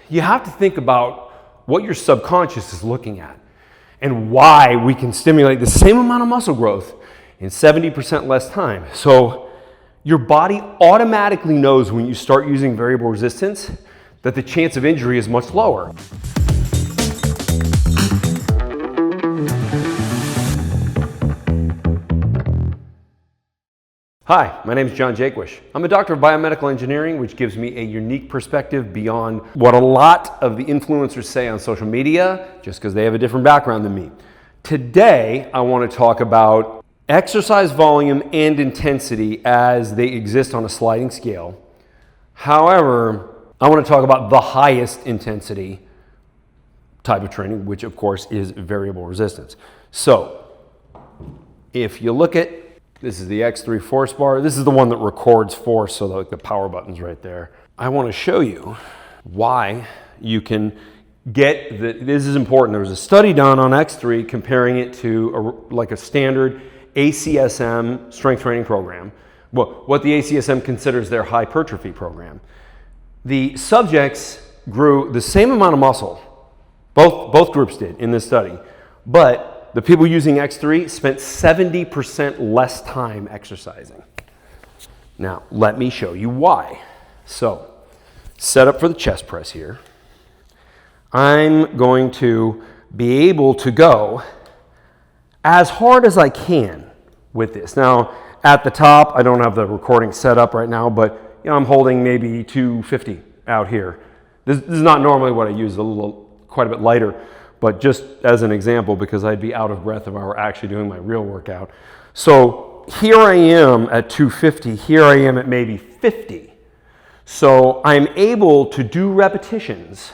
you have to think about what your subconscious is looking at and why we can stimulate the same amount of muscle growth in 70% less time. So your body automatically knows when you start using variable resistance that the chance of injury is much lower. Hi, my name is Jaquish. I'm a doctor of biomedical engineering, which gives me a unique perspective beyond what a lot of the influencers say on social media, just because they have a different background than me. Today, I want to talk about exercise volume and intensity as they exist on a sliding scale. However, I want to talk about the highest intensity type of training, which of course is variable resistance. So, if you look at this is the X3 force bar. This is the one that records force, so the power button's right there. I want to show you why you can get this is important. There was a study done on X3 comparing it to a standard ACSM strength training program. Well, what the ACSM considers their hypertrophy program. The subjects grew the same amount of muscle, both groups did in this study, but the people using X3 spent 70% less time exercising. Now, let me show you why. So, set up for the chest press here. I'm going to be able to go as hard as I can with this. Now, at the top, I don't have the recording set up right now, but I'm holding maybe 250 out here. This is not normally what I use, quite a bit lighter. But just as an example, because I'd be out of breath if I were actually doing my real workout. So here I am at 250, here I am at maybe 50. So I'm able to do repetitions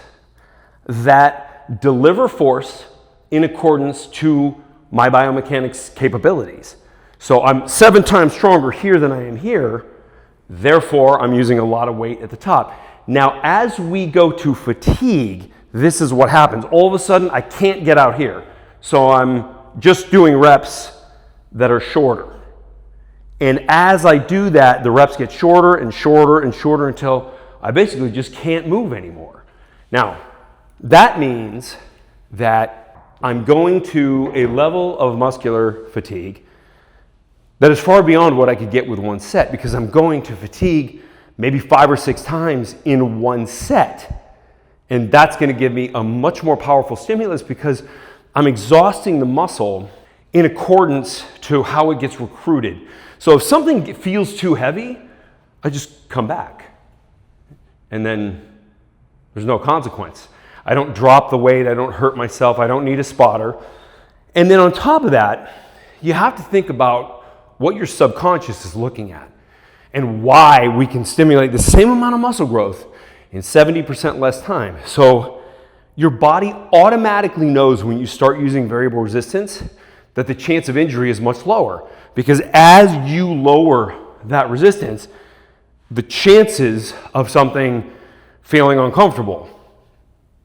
that deliver force in accordance to my biomechanics capabilities. So I'm 7 times stronger here than I am here, therefore I'm using a lot of weight at the top. Now as we go to fatigue, this is what happens. All of a sudden, I can't get out here. So I'm just doing reps that are shorter. And as I do that, the reps get shorter and shorter and shorter until I basically just can't move anymore. Now, that means that I'm going to a level of muscular fatigue that is far beyond what I could get with one set, because I'm going to fatigue maybe 5 or 6 times in one set. And that's going to give me a much more powerful stimulus because I'm exhausting the muscle in accordance to how it gets recruited. So if something feels too heavy, I just come back. And then there's no consequence. I don't drop the weight, I don't hurt myself, I don't need a spotter. And then on top of that, you have to think about what your subconscious is looking at and why we can stimulate the same amount of muscle growth in 70% less time. So your body automatically knows when you start using variable resistance that the chance of injury is much lower, because as you lower that resistance, the chances of something feeling uncomfortable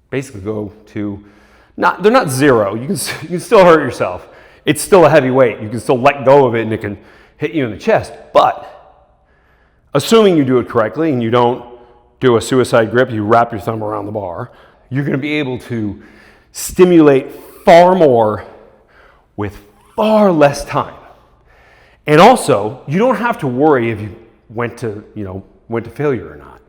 basically go to, they're not zero. You can still hurt yourself. It's still a heavy weight. You can still let go of it and it can hit you in the chest. But assuming you do it correctly and you don't do a suicide grip, you wrap your thumb around the bar, you're going to be able to stimulate far more with far less time. And also, you don't have to worry if you went to failure or not,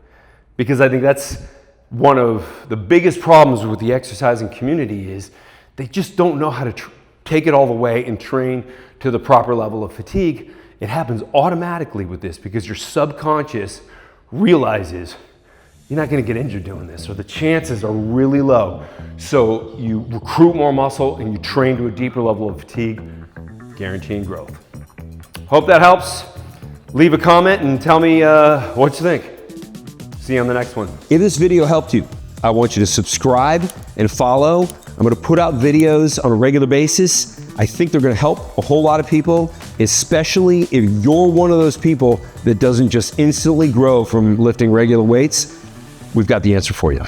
because I think that's one of the biggest problems with the exercising community is they just don't know how to take it all the way and train to the proper level of fatigue. It happens automatically with this because your subconscious realizes you're not going to get injured doing this, so the chances are really low. So you recruit more muscle and you train to a deeper level of fatigue, guaranteeing growth. Hope that helps. Leave a comment and tell me what you think. See you on the next one. If this video helped you, I want you to subscribe and follow. I'm going to put out videos on a regular basis. I think they're going to help a whole lot of people, especially if you're one of those people that doesn't just instantly grow from lifting regular weights. We've got the answer for you.